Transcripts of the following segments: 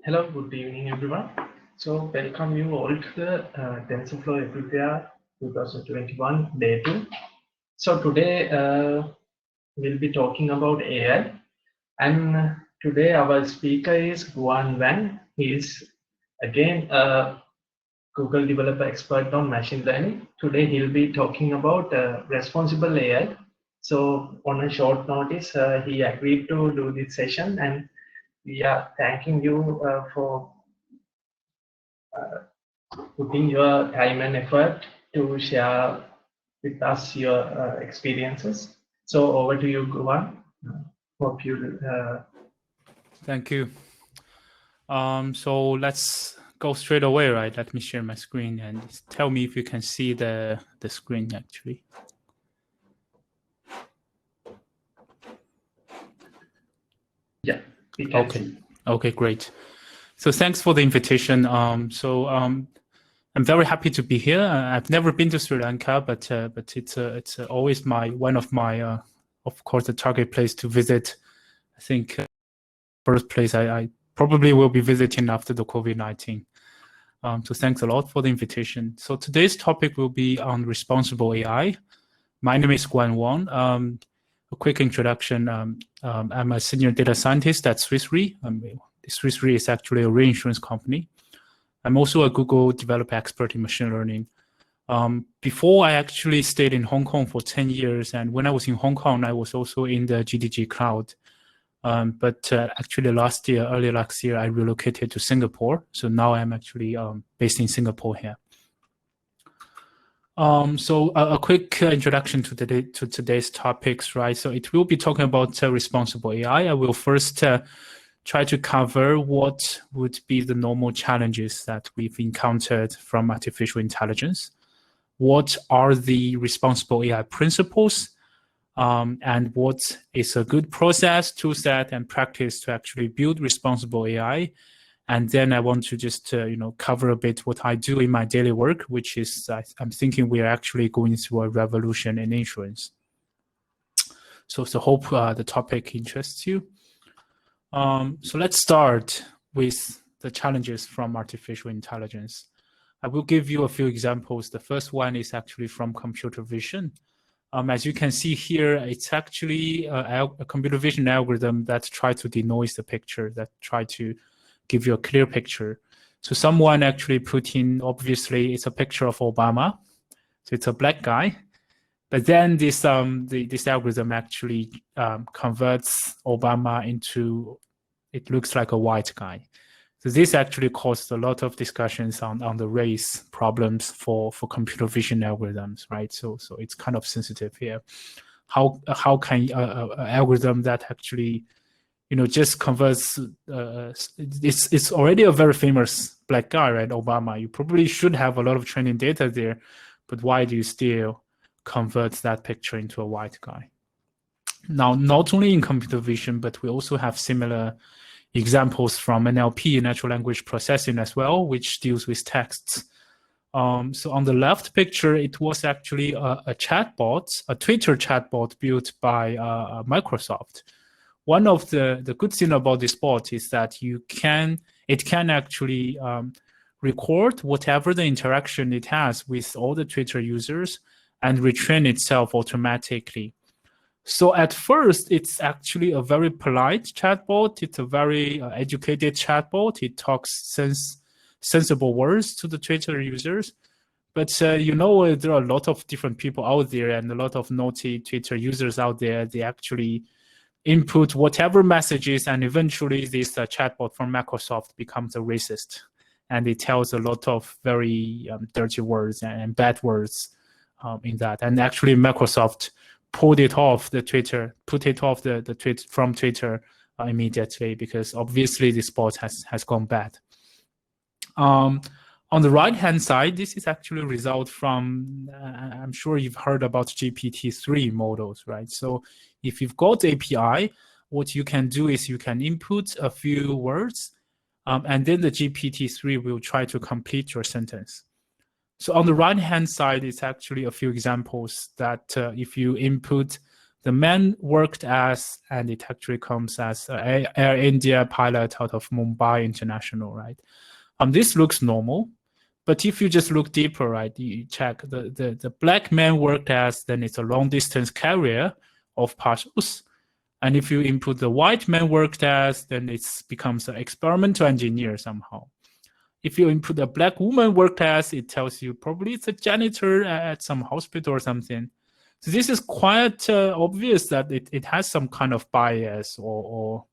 Hello, good evening, everyone. So, welcome you all to the TensorFlow Everywhere 2021 Day 2. So, today we'll be talking about AI, and today our speaker is Guan Wang. He is again a Google developer expert on machine learning. Today he'll be talking about responsible AI. So, on a short notice, he agreed to do this session, and we are thanking you for putting your time and effort to share with us your experiences. So over to you, Guan. Hope you. Thank you. So let's go straight away, right? Let me share my screen and tell me if you can see the screen actually. Yeah, we can see. Okay, great. So thanks for the invitation. I'm very happy to be here. I've never been to Sri Lanka, but it's always one of my of course the target place to visit. I think first place I probably will be visiting after the COVID-19. So thanks a lot for the invitation. So today's topic will be on responsible AI. My name is Guan Wang. A quick introduction. I'm a senior data scientist at Swiss Re. Swiss Re is actually a reinsurance company. I'm also a Google developer expert in machine learning. Before I actually stayed in Hong Kong for 10 years. And when I was in Hong Kong, I was also in the GDG cloud. But actually early last year, I relocated to Singapore. So now I'm actually based in Singapore here. So a quick introduction to today's topics, right? So it will be talking about responsible AI. I will first try to cover what would be the normal challenges that we've encountered from artificial intelligence. What are the responsible AI principles? And what is a good process, toolset, and practice to actually build responsible AI. And then I want to just cover a bit what I do in my daily work, which is I'm thinking we are actually going through a revolution in insurance. So hope the topic interests you. So let's start with the challenges from artificial intelligence. I will give you a few examples. The first one is actually from computer vision. As you can see here, it's actually a computer vision algorithm that tries to denoise the picture, that try to give you a clear picture. So someone actually put in, obviously, it's a picture of Obama. So it's a black guy. But then this algorithm actually converts Obama into, it looks like a white guy. So this actually caused a lot of discussions on the race problems for computer vision algorithms, right? So it's kind of sensitive here. How can an algorithm that actually, just converts, it's already a very famous black guy, right? Obama. You probably should have a lot of training data there, but why do you still convert that picture into a white guy? Now, not only in computer vision, but we also have similar examples from NLP, natural language processing as well, which deals with texts. So on the left picture, it was actually a chatbot, a Twitter chatbot built by Microsoft. One of the good thing about this bot is that it can actually record whatever the interaction it has with all the Twitter users and retrain itself automatically. So at first, it's actually a very polite chatbot. It's a very educated chatbot. It talks sensible words to the Twitter users. But there are a lot of different people out there and a lot of naughty Twitter users out there. They actually input whatever messages, and eventually this chatbot from Microsoft becomes a racist. And it tells a lot of very dirty words and bad words in that. And actually Microsoft pulled it off the Twitter, put it off the tweet from Twitter immediately, because obviously this bot has gone bad. On the right-hand side, this is actually a result from, I'm sure you've heard about GPT-3 models, right? So if you've got API, what you can do is you can input a few words, and then the GPT-3 will try to complete your sentence. So on the right-hand side, it's actually a few examples that if you input the man worked as, and it actually comes as Air India pilot out of Mumbai International, right? This looks normal, but if you just look deeper, right, you check the black man worked as, then it's a long distance carrier of parcels. And if you input the white man worked as, then it becomes an experimental engineer somehow. If you input a black woman worked as, it tells you probably it's a janitor at some hospital or something. So this is quite obvious that it has some kind of bias or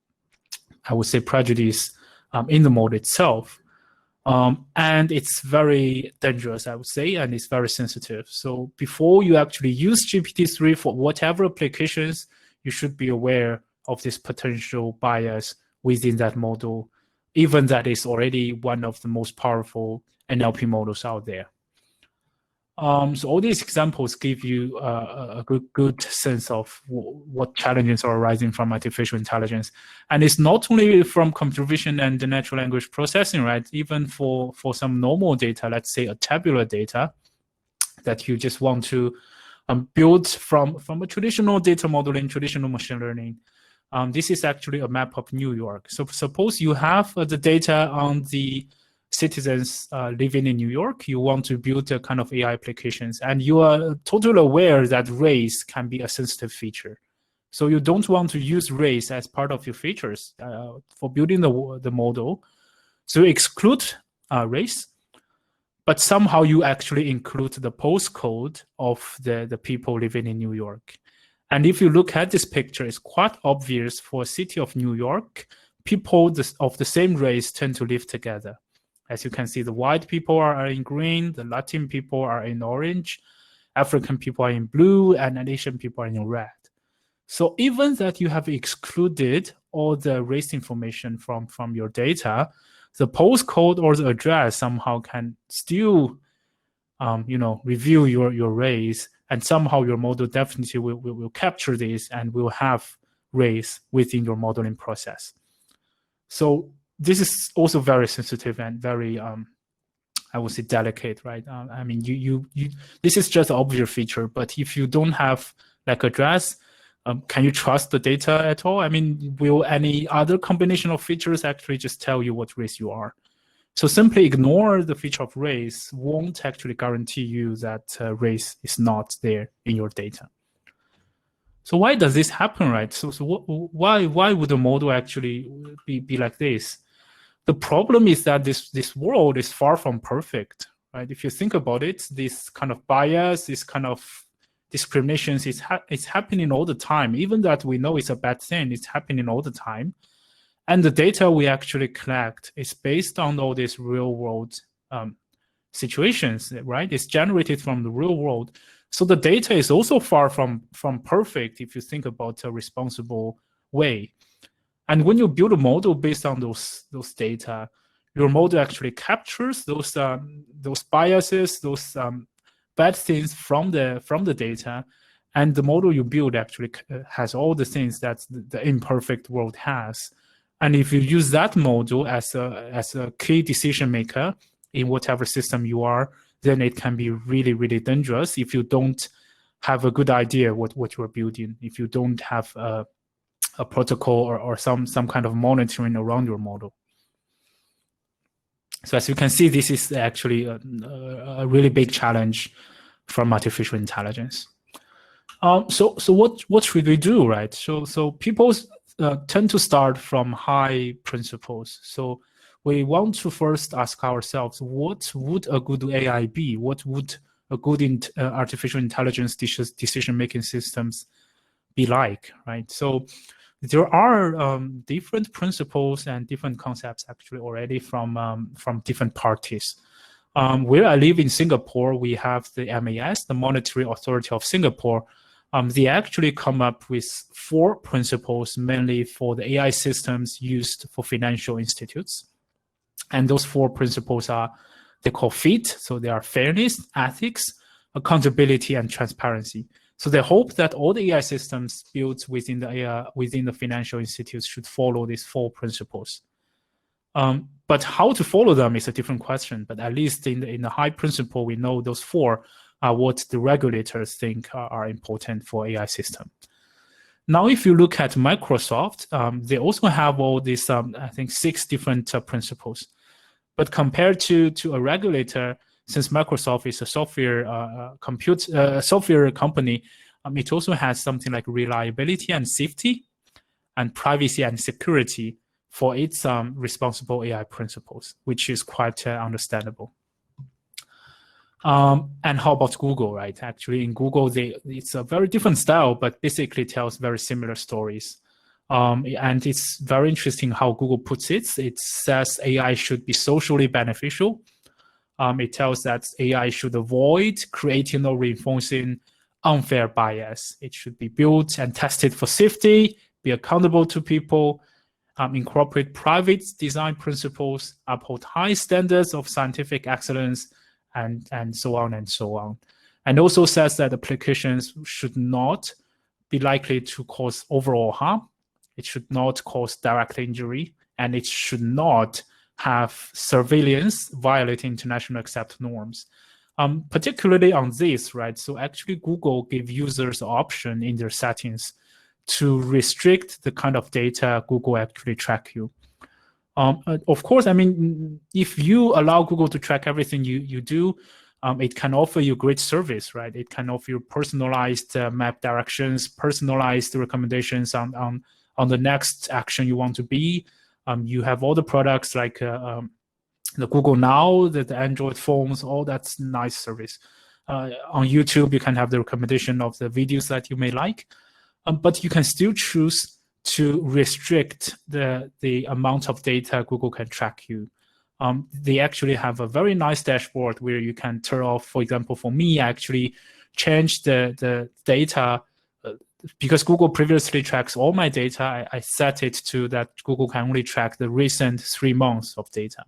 I would say prejudice in the model itself. And it's very dangerous, I would say, and it's very sensitive. So before you actually use GPT-3 for whatever applications, you should be aware of this potential bias within that model, even that is already one of the most powerful NLP models out there. So all these examples give you a good sense of what challenges are arising from artificial intelligence. And it's not only from computer vision and the natural language processing, right? Even for some normal data, let's say a tabular data that you just want to build from a traditional data modeling, traditional machine learning. This is actually a map of New York. So suppose you have the data on the citizens living in New York, you want to build a kind of AI applications, and you are totally aware that race can be a sensitive feature. So you don't want to use race as part of your features for building the model. So you exclude race, but somehow you actually include the postcode of the people living in New York. And if you look at this picture, it's quite obvious for a city of New York, people of the same race tend to live together. As you can see, the white people are in green, the Latin people are in orange, African people are in blue, and Asian people are in red. So even that you have excluded all the race information from your data, the postcode or the address somehow can still reveal your race, and somehow your model definitely will capture this and will have race within your modeling process. So this is also very sensitive and very, I would say, delicate, right? I mean, you this is just an obvious feature, but if you don't have like address, can you trust the data at all? I mean, will any other combination of features actually just tell you what race you are? So simply ignore the feature of race won't actually guarantee you that race is not there in your data. So why does this happen, right? So why would the model actually be like this? The problem is that this world is far from perfect, right? If you think about it, this kind of bias, this kind of discriminations, it's happening all the time. Even that we know it's a bad thing, it's happening all the time. And the data we actually collect is based on all these real world situations, right? It's generated from the real world. So the data is also far from perfect if you think about a responsible way. And when you build a model based on those data, your model actually captures those biases, those bad things from the data, and the model you build actually has all the things that the imperfect world has. And if you use that model as a key decision maker in whatever system you are, then it can be really, really dangerous if you don't have a good idea what you are building, if you don't have a protocol or some kind of monitoring around your model. So as you can see, this is actually a really big challenge from artificial intelligence. So what should we do, right? So people tend to start from high principles. So we want to first ask ourselves, what would a good AI be? What would a good artificial intelligence decision-making systems be like, right? So there are different principles and different concepts actually already from different parties. Where I live in Singapore, we have the MAS, the Monetary Authority of Singapore. They actually come up with 4 principles mainly for the AI systems used for financial institutes. And those 4 principles are, they call FEAT, so they are fairness, ethics, accountability, and transparency. So they hope that all the AI systems built within the financial institutes should follow these 4 principles. But how to follow them is a different question. But at least in the high principle, we know those 4 are what the regulators think are important for AI system. Now, if you look at Microsoft, they also have all these, I think, 6 different principles. But compared to a regulator, since Microsoft is a software company, it also has something like reliability and safety, and privacy and security for its responsible AI principles, which is quite understandable. And how about Google, right? Actually, in Google, it's a very different style, but basically tells very similar stories. And it's very interesting how Google puts it. It says AI should be socially beneficial. It tells that AI should avoid creating or reinforcing unfair bias. It should be built and tested for safety, be accountable to people, incorporate private design principles, uphold high standards of scientific excellence, and so on and so on. And also says that applications should not be likely to cause overall harm. It should not cause direct injury, and it should not have surveillance violate international accepted norms. Particularly on this, right? So actually Google gave users the option in their settings to restrict the kind of data Google actually track you. Of course, I mean, if you allow Google to track everything you do, it can offer you great service, right? It can offer you personalized map directions, personalized recommendations on the next action you want to be. You have all the products like the Google Now, the Android phones, all that's nice service. On YouTube, you can have the recommendation of the videos that you may like, but you can still choose to restrict the amount of data Google can track you. They actually have a very nice dashboard where you can turn off, for example, for me, I actually change the data because Google previously tracks all my data. I set it to that Google can only track the recent 3 months of data,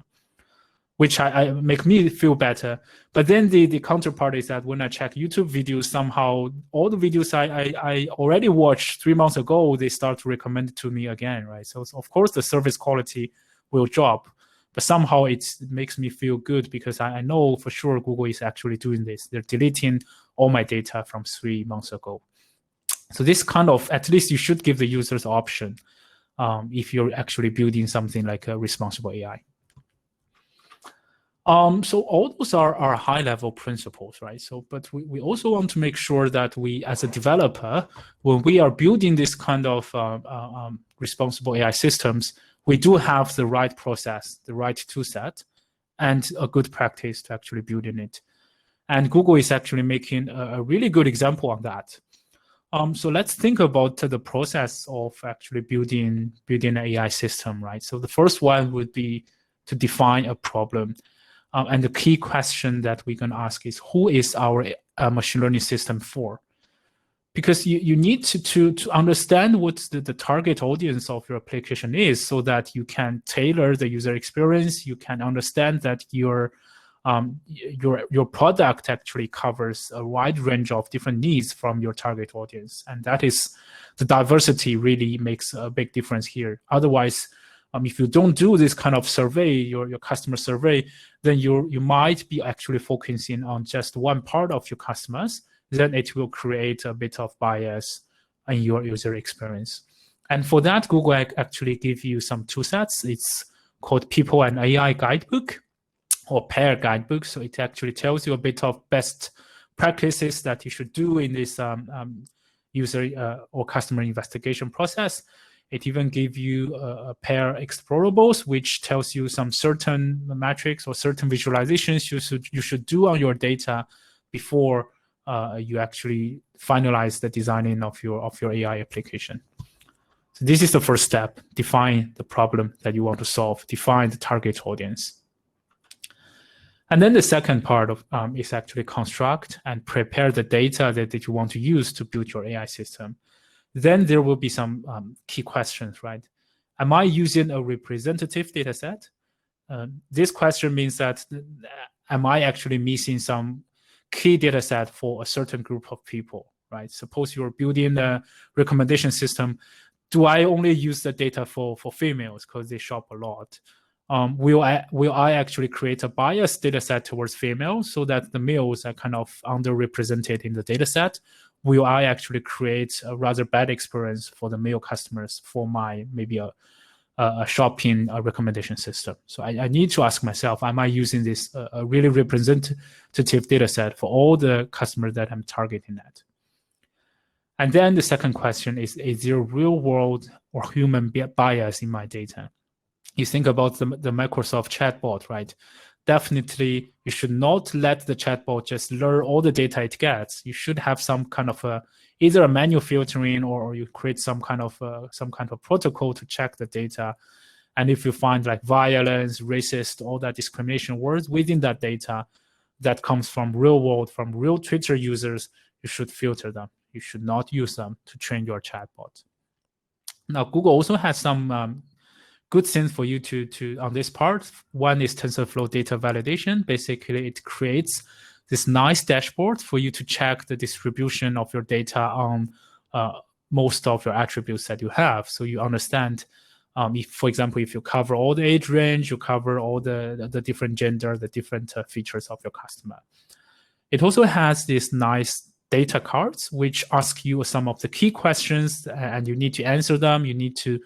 which I make me feel better. But then the counterpart is that when I check YouTube videos, somehow all the videos I already watched 3 months ago, they start to recommend it to me again, right? So of course the service quality will drop, but somehow it makes me feel good because I know for sure Google is actually doing this. They're deleting all my data from 3 months ago. So this kind of, at least you should give the users option if you're actually building something like a responsible AI. So all those are high-level principles, right? So, but we also want to make sure that we, as a developer, when we are building this kind of responsible AI systems, we do have the right process, the right tool set, and a good practice to actually building it. And Google is actually making a really good example on that. So let's think about the process of actually building an AI system, right? So the first one would be to define a problem. And the key question that we can ask is, who is our machine learning system for? Because you need to understand what the target audience of your application is so that you can tailor the user experience. You can understand that your product actually covers a wide range of different needs from your target audience. And that is, the diversity really makes a big difference here. Otherwise, if you don't do this kind of survey, your customer survey, then you might be actually focusing on just one part of your customers. Then it will create a bit of bias in your user experience. And for that, Google actually give you some tool sets. It's called People and AI Guidebook or Pair Guidebook. So it actually tells you a bit of best practices that you should do in this user or customer investigation process. It even gives you a pair explorables, which tells you some certain metrics or certain visualizations you should do on your data before you actually finalize the designing of your AI application. So this is the first step: define the problem that you want to solve, define the target audience. And then the second part of is actually construct and prepare the data that you want to use to build your AI system. Then there will be some key questions, right? Am I using a representative data set? This question means that, am I actually missing some key data set for a certain group of people, right? Suppose you're building a recommendation system. Do I only use the data for females because they shop a lot? Will I actually create a biased data set towards females so that the males are kind of underrepresented in the data set? will I actually create a rather bad experience for the male customers for my maybe a shopping recommendation system? So I need to ask myself, am I using this a really representative data set for all the customers that I'm targeting at? And then the second question is there real world or human bias in my data? You think about the Microsoft chatbot, right? Definitely, you should not let the chatbot just learn all the data it gets. You should have some kind of either a manual filtering or you create some kind of protocol to check the data. And if you find like violence, racist, all that discrimination words within that data that comes from real world, from real Twitter users, you should filter them. You should not use them to train your chatbot. Now, Google also has some good things for you to on this part. One is TensorFlow data validation. Basically, it creates this nice dashboard for you to check the distribution of your data on most of your attributes that you have. So you understand, if, for example, if you cover all the age range, you cover all the different gender, the different features of your customer. It also has this nice data cards, which ask you some of the key questions, and you need to answer them. You need to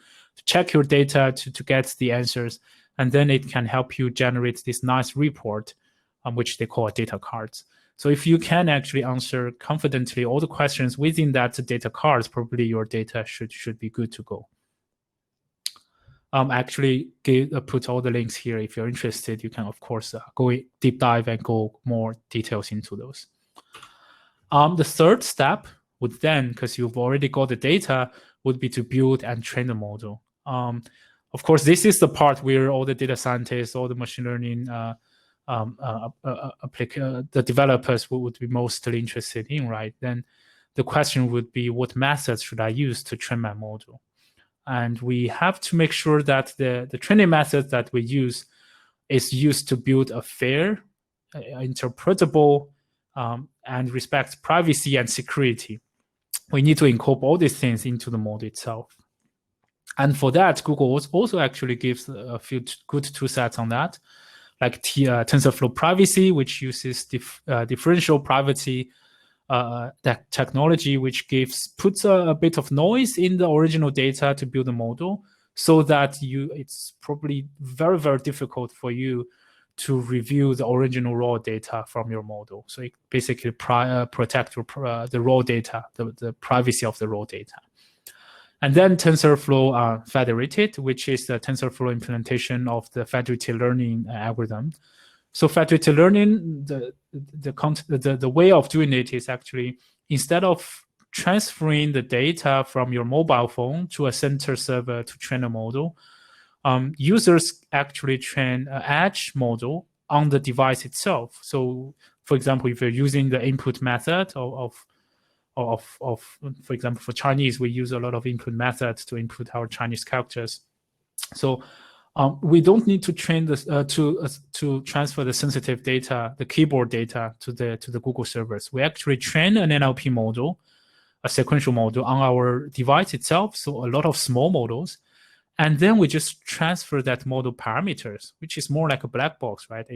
check your data to get the answers, and then it can help you generate this nice report, which they call data cards. So if you can actually answer confidently all the questions within that data cards, probably your data should be good to go. Actually, put all the links here. If you're interested, you can, of course, go deep dive and go more details into those. The third step would then, because you've already got the data, would be to build and train the model. Of course, this is the part where all the data scientists, all the machine learning the developers would be mostly interested in, right? Then the question would be, what methods should I use to train my model? And we have to make sure that the training method that we use is used to build a fair, interpretable, and respect privacy and security. We need to incorporate all these things into the model itself. And for that, Google also actually gives a few good tool sets on that, like TensorFlow Privacy, which uses differential privacy that technology, which puts a bit of noise in the original data to build a model, so that it's probably very, very difficult for you to review the original raw data from your model. So it basically protect the raw data, the privacy of the raw data. And then TensorFlow Federated, which is the TensorFlow implementation of the federated learning algorithm. So federated learning, the way of doing it is actually, instead of transferring the data from your mobile phone to a center server to train a model, users actually train an edge model on the device itself. So, for example, if you're using the input method of for example, for Chinese, we use a lot of input methods to input our Chinese characters. So we don't need to train this to transfer the sensitive data, the keyboard data, to the Google servers. We actually train an NLP model, a sequential model, on our device itself. So a lot of small models. And then we just transfer that model parameters, which is more like a black box, right?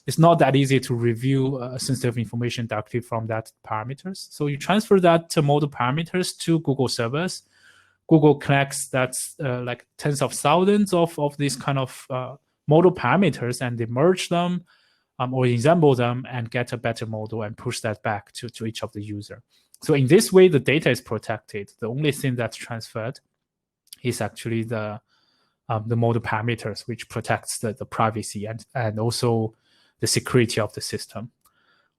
It's not that easy to review sensitive information directly from that parameters. So you transfer that model parameters to Google servers. Google collects like tens of thousands of these kind of model parameters, and they merge them or ensemble them and get a better model and push that back to each of the user. So in this way, the data is protected. The only thing that's transferred is actually the model parameters, which protects the privacy and also the security of the system.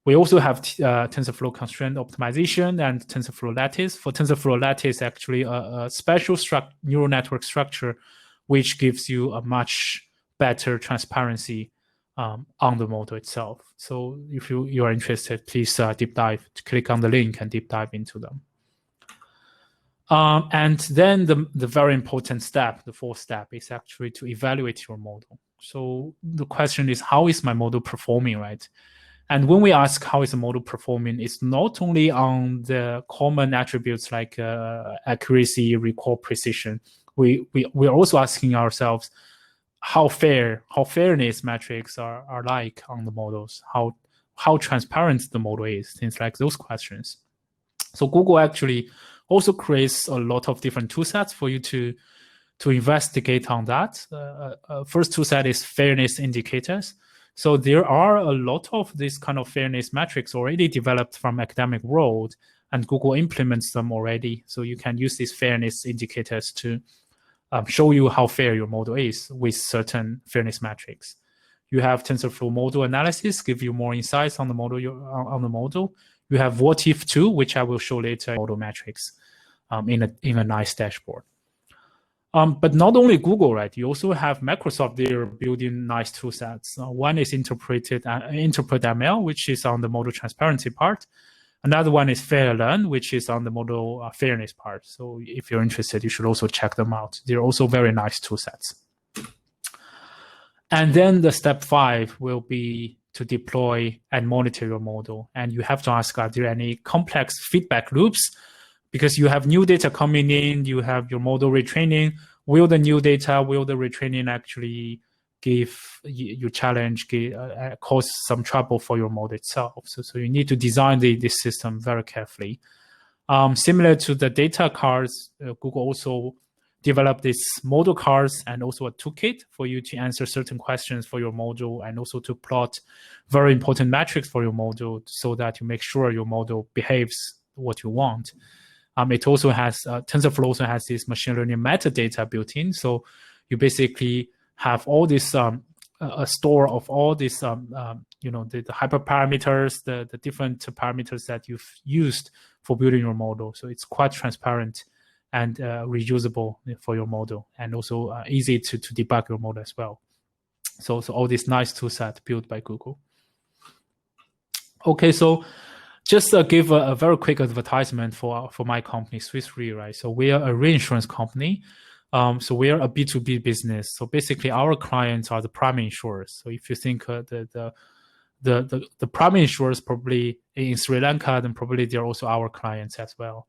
We also have TensorFlow constraint optimization and TensorFlow lattice. For TensorFlow lattice, actually a special neural network structure, which gives you a much better transparency on the model itself. So if you are interested, please deep dive, click on the link and deep dive into them. And then the very important step, the fourth step, is actually to evaluate your model. So the question is, how is my model performing, right? And when we ask how is the model performing, it's not only on the common attributes like accuracy, recall, precision. We're also asking ourselves how fairness metrics are like on the models. how transparent the model is, things like those questions. So Google actually also creates a lot of different tool sets for you to investigate on that. First tool set is fairness indicators. So there are a lot of this kind of fairness metrics already developed from academic world, and Google implements them already. So you can use these fairness indicators to show you how fair your model is with certain fairness metrics. You have TensorFlow model analysis, give you more insights on the model. You have what if tool, which I will show later, model metrics in a nice dashboard. But not only Google, right? You also have Microsoft. They're building nice tool sets. One is Interpret ML, which is on the model transparency part. Another one is FairLearn, which is on the model fairness part. So if you're interested, you should also check them out. They're also very nice tool sets. And then the step 5 will be to deploy and monitor your model. And you have to ask, are there any complex feedback loops? Because you have new data coming in, you have your model retraining. Will the new data, will the retraining actually give you challenge, cause some trouble for your model itself? So you need to design this system very carefully. Similar to the data cards, Google also developed this model cards and also a toolkit for you to answer certain questions for your model, and also to plot very important metrics for your model so that you make sure your model behaves what you want. It also has, TensorFlow also has this machine learning metadata built in. So you basically have all this, a store of all this, the hyperparameters, the different parameters that you've used for building your model. So it's quite transparent and reusable for your model, and also easy to debug your model as well. So all this nice tool set built by Google. Okay, so just give a very quick advertisement for my company, Swiss Re, right? So we are a reinsurance company. So we are a B2B business. So basically, our clients are the primary insurers. So if you think the primary insurers probably in Sri Lanka, then probably they're also our clients as well.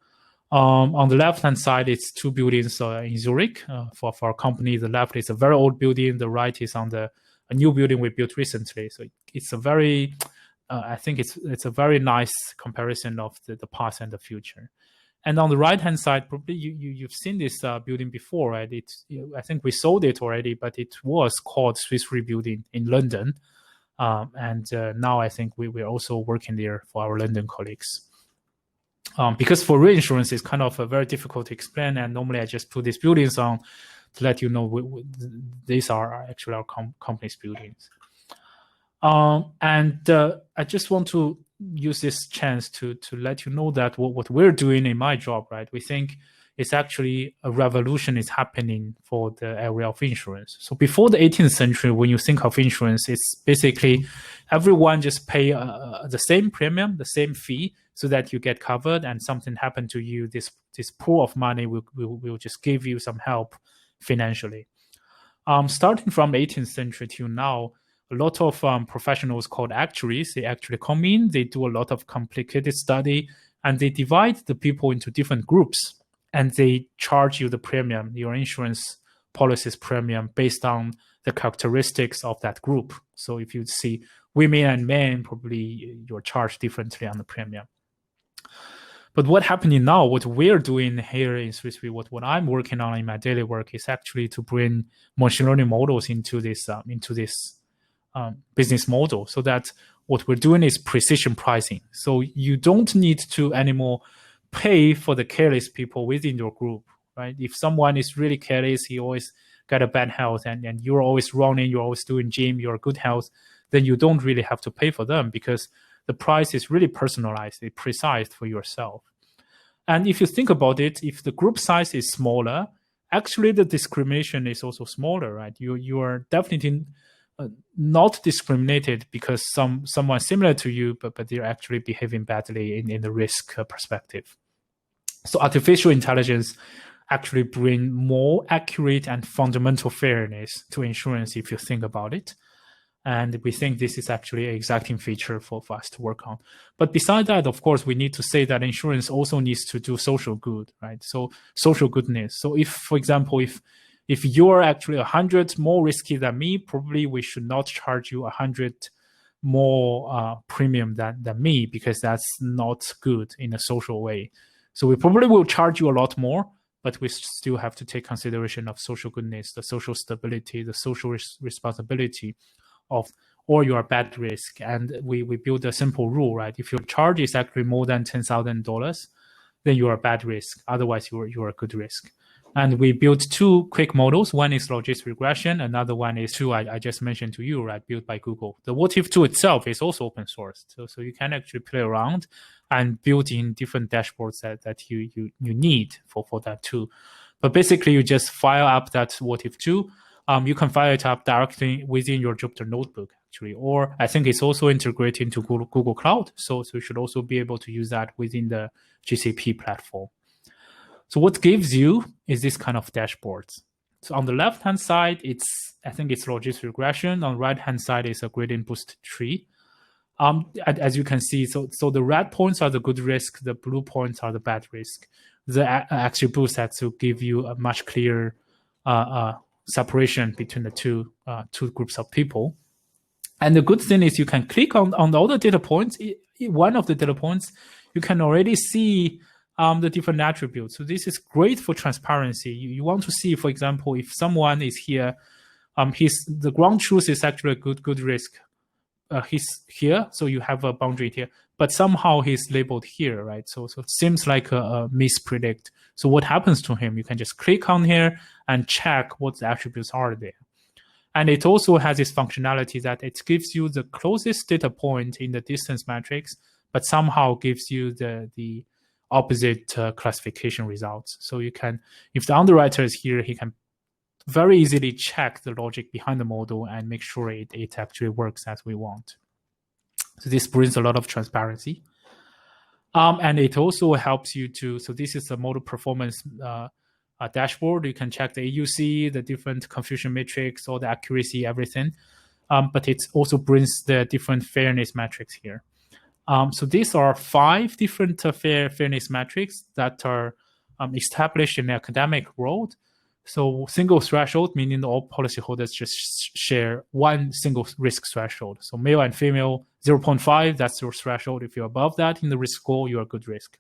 On the left-hand side, it's 2 buildings in Zurich for our company. The left is a very old building. The right is on a new building we built recently. So it's a very I think it's a very nice comparison of the past and the future. And on the right-hand side, probably you've seen this building before, right? I think we sold it already, but it was called Swiss Re Building in London. And now I think we're also working there for our London colleagues. Because for reinsurance, it's kind of very difficult to explain. And normally I just put these buildings on to let you know these are actually our company's buildings. And I just want to use this chance to let you know that what we're doing in my job, right? We think it's actually a revolution is happening for the area of insurance. So before the 18th century, when you think of insurance, it's basically everyone just pay the same premium, the same fee, so that you get covered, and something happened to you, this pool of money will just give you some help financially. Starting from the 18th century till now, a lot of professionals called actuaries, they actually come in, they do a lot of complicated study, and they divide the people into different groups, and they charge you the premium, your insurance policy's premium, based on the characteristics of that group. So if you see women and men, probably you're charged differently on the premium. But what happening now, what we're doing here in Swiss Re, what I'm working on in my daily work is actually to bring machine learning models into this business model, so that what we're doing is precision pricing. So you don't need to anymore pay for the careless people within your group, right? If someone is really careless, he always got a bad health, and you're always running, you're always doing gym, you're good health, then you don't really have to pay for them, because the price is really personalized, it's precise for yourself. And if you think about it, if the group size is smaller, actually the discrimination is also smaller, right? You are definitely not discriminated because someone similar to you, but they're actually behaving badly in the risk perspective. So artificial intelligence actually bring more accurate and fundamental fairness to insurance if you think about it. And we think this is actually an exciting feature for us to work on. But beside that, of course, we need to say that insurance also needs to do social good, right? So social goodness. So if, for example, if you're actually 100 more risky than me, probably we should not charge you 100 more premium than me, because that's not good in a social way. So we probably will charge you a lot more, but we still have to take consideration of social goodness, the social stability, the social responsibility of, or you are bad risk. And we build a simple rule, right? If your charge is actually more than $10,000, then you are bad risk. Otherwise, you are a good risk. And we built two quick models. One is logistic regression. Another one is tool I just mentioned to you, right? Built by Google. The what if tool itself is also open source. So you can actually play around and build in different dashboards that you need for that tool. But basically, you just fire up that what if tool. You can fire it up directly within your Jupyter notebook, actually. Or I think it's also integrated into Google Cloud. So you should also be able to use that within the GCP platform. So what gives you is this kind of dashboards. So on the left-hand side, I think it's logistic regression. On the right-hand side is a gradient boosted tree. As you can see, so the red points are the good risk, the blue points are the bad risk. The attributes that to give you a much clearer separation between the two groups of people. And the good thing is you can click on all the data points. One of the data points, you can already see the different attributes. So this is great for transparency. You want to see, for example, if someone is here, the ground truth is actually a good risk. He's here, so you have a boundary here, but somehow he's labeled here, right? So it seems like a mispredict. So what happens to him? You can just click on here and check what the attributes are there. And it also has this functionality that it gives you the closest data point in the distance matrix, but somehow gives you the opposite classification results. So you can, if the underwriter is here, he can very easily check the logic behind the model and make sure it actually works as we want. So this brings a lot of transparency. And it also helps you to, so this is a model performance dashboard. You can check the AUC, the different confusion matrix, all the accuracy, everything. But it also brings the different fairness metrics here. So these are 5 different fairness metrics that are established in the academic world. So single threshold, meaning all policyholders just share one single risk threshold. So male and female, 0.5, that's your threshold. If you're above that in the risk score, you're a good risk.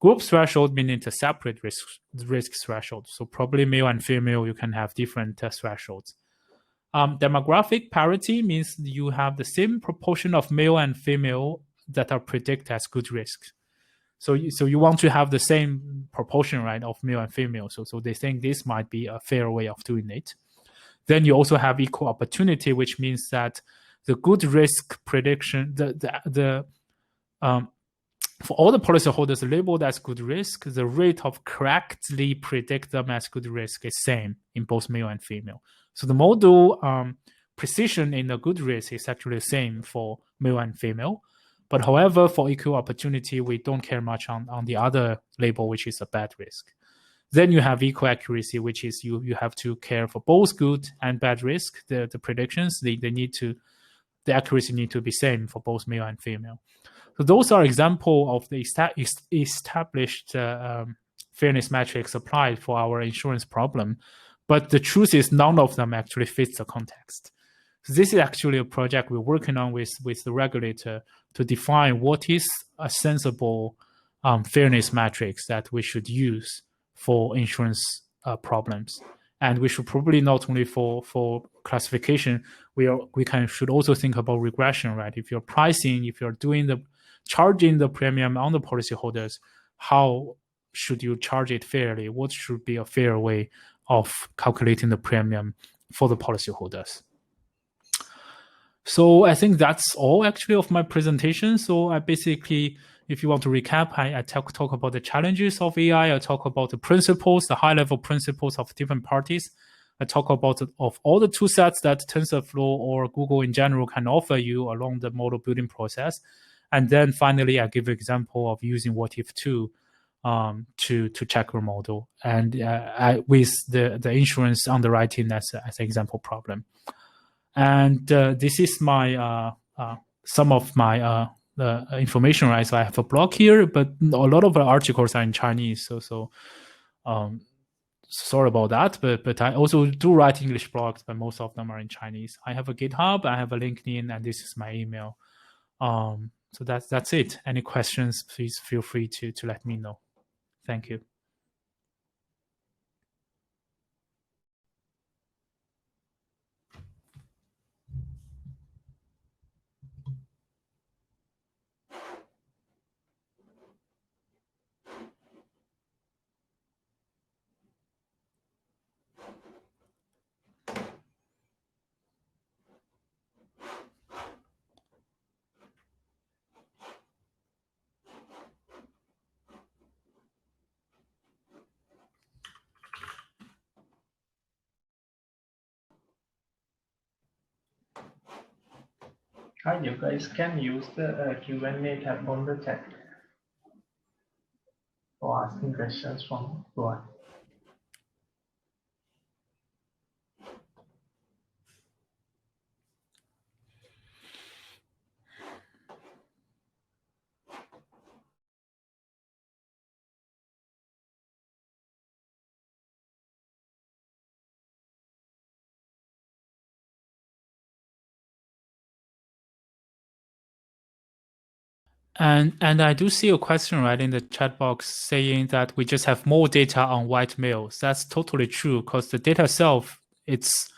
Group threshold, meaning it's a separate risk threshold. So probably male and female, you can have different thresholds. Demographic parity means you have the same proportion of male and female that are predicted as good risks. So you want to have the same proportion, right, of male and female. So they think this might be a fair way of doing it. Then you also have equal opportunity, which means that the good risk prediction, for all the policyholders labeled as good risk, the rate of correctly predict them as good risk is same in both male and female. So the model precision in the good risk is actually the same for male and female. But however, for equal opportunity, we don't care much on the other label, which is a bad risk. Then you have equal accuracy, which is you have to care for both good and bad risk. The predictions, the accuracy need to be same for both male and female. So those are examples of the established fairness metrics applied for our insurance problem. But the truth is none of them actually fits the context. So this is actually a project we're working on with the regulator to define what is a sensible fairness matrix that we should use for insurance problems. And we should probably not only for classification, we should also think about regression, right? If you're pricing, if you're charging the premium on the policyholders, how should you charge it fairly? What should be a fair way of calculating the premium for the policyholders? So I think that's all actually of my presentation. So I basically, if you want to recap, I talk about the challenges of AI. I talk about the principles, the high-level principles of different parties. I talk about of all the tool sets that TensorFlow or Google in general can offer you along the model building process. And then finally, I give an example of using what if tool to check your model, and with the insurance underwriting as an example problem. And this is my some of my information, right? So I have a blog here, but a lot of the articles are in Chinese. So sorry about that, but I also do write English blogs, but most of them are in Chinese. I have a GitHub, I have a LinkedIn, and this is my email. So that's it. Any questions, please feel free to let me know. Thank you. Hi, you guys can use the Q&A tab on the chat for asking questions from Guan. And I do see a question right in the chat box saying that we just have more data on white males. That's totally true because the data itself it's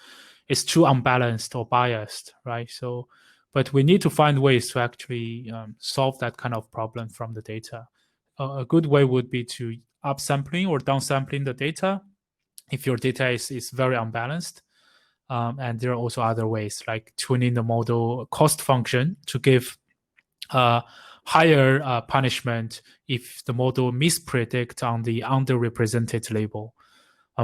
too unbalanced or biased, right? So, but we need to find ways to actually solve that kind of problem from the data. A good way would be to upsampling or downsampling the data if your data is very unbalanced. And there are also other ways like tuning the model cost function to give higher punishment if the model mispredict on the underrepresented label.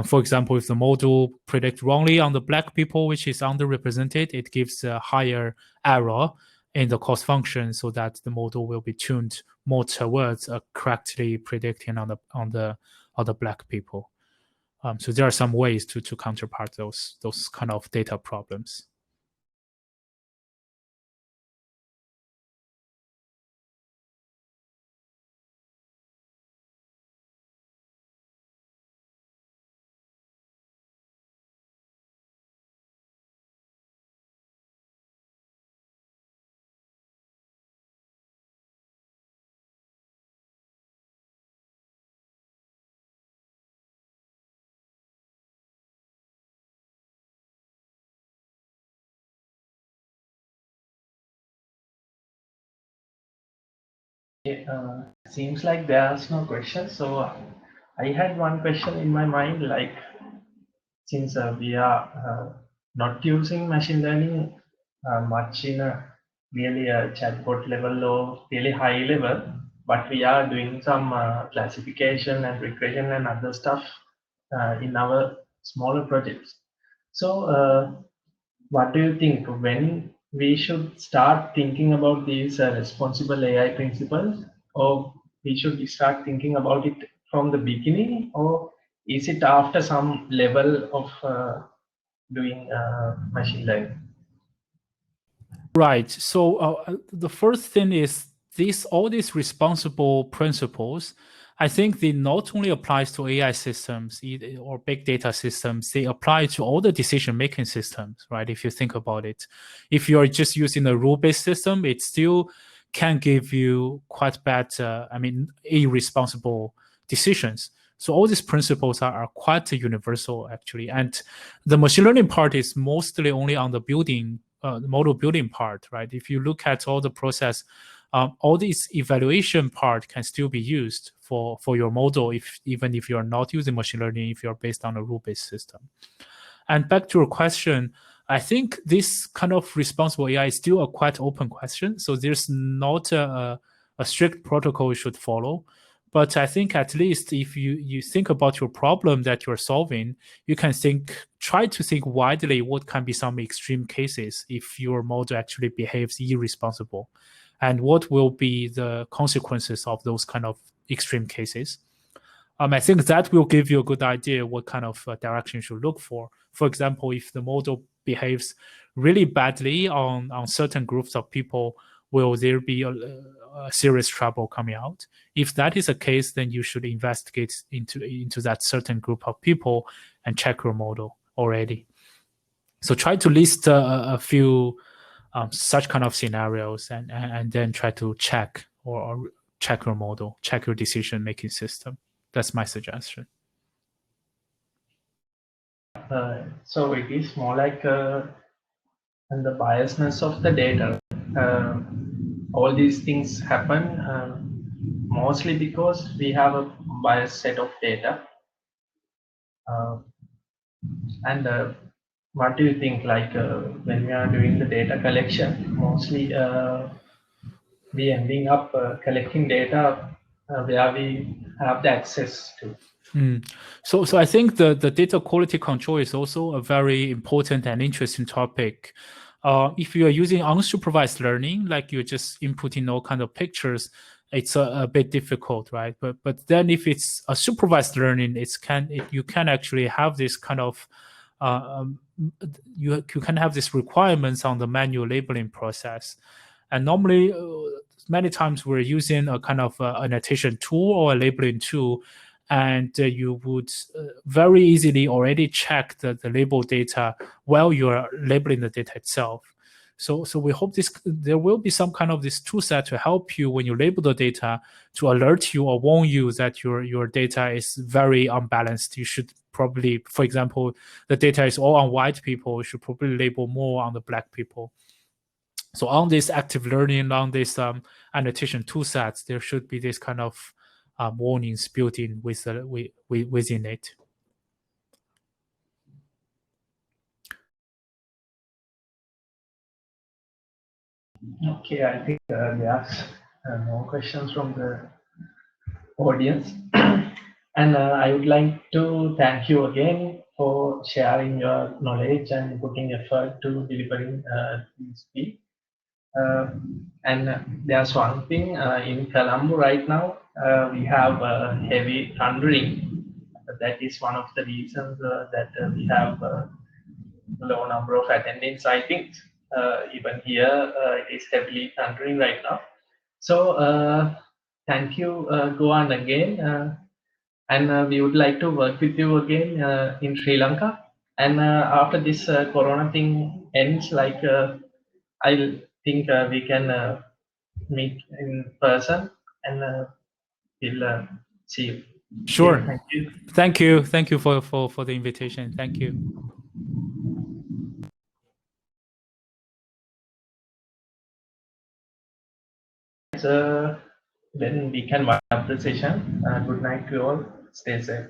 For example, if the model predict wrongly on the black people, which is underrepresented, it gives a higher error in the cost function so that the model will be tuned more towards correctly predicting on the black people. So there are some ways to counterpart those kind of data problems. Seems like there's no question. So I had one question in my mind, like since we are not using machine learning much in a really a chatbot level or really high level, but we are doing some classification and regression and other stuff in our smaller projects. So what do you think when we should start thinking about these responsible AI principles, or we should start thinking about it from the beginning, or is it after some level of doing machine learning? Right. So the first thing is all these responsible principles. I think they not only applies to AI systems or big data systems, they apply to all the decision-making systems, right? If you think about it, if you're just using a rule-based system, it still can give you quite bad, irresponsible decisions. So all these principles are quite universal, actually. And the machine learning part is mostly only on the model building part, right? If you look at all the process, all this evaluation part can still be used for your model, even if you're not using machine learning, if you're based on a rule-based system. And back to your question, I think this kind of responsible AI is still a quite open question. So there's not a strict protocol you should follow. But I think at least if you think about your problem that you're solving, you can try to think widely what can be some extreme cases if your model actually behaves irresponsible, and what will be the consequences of those kind of extreme cases. I think that will give you a good idea what kind of direction you should look for. For example, if the model behaves really badly on certain groups of people, will there be a serious trouble coming out? If that is the case, then you should investigate into that certain group of people and check your model already. So try to list a few such kind of scenarios and then try to check or check your model, check your decision-making system. That's my suggestion. So it is more like and the biasness of the data. All these things happen mostly because we have a biased set of data. And what do you think, like when we are doing the data collection, mostly we ending up collecting data where we have the access to. So I think the data quality control is also a very important and interesting topic. If you are using unsupervised learning, like you're just inputting all kind of pictures, it's a bit difficult, right? But then if it's a supervised learning, you can actually have this kind of you can have these requirements on the manual labeling process, and normally many times we're using a kind of annotation tool or a labeling tool. And you would very easily already check the label data while you're labeling the data itself. So we hope there will be some kind of this tool set to help you when you label the data, to alert you or warn you that your data is very unbalanced. You should probably, for example, the data is all on white people, you should probably label more on the black people. So on this active learning, on this annotation tool sets, there should be this kind of warnings built in within it. Okay, I think there are more questions from the audience. And I would like to thank you again for sharing your knowledge and putting effort to delivering this speech. And there's one thing in Colombo right now, we have heavy thundering. That is one of the reasons that we have low number of attendees. I think even here it is heavily thundering right now. So thank you, Guan, again. And we would like to work with you again in Sri Lanka. And after this Corona thing ends, like I think we can meet in person, and we'll see you. Sure. Okay, thank you. Thank you for the invitation. Thank you. Then we can wind up the session. Good night to you all. Stay safe.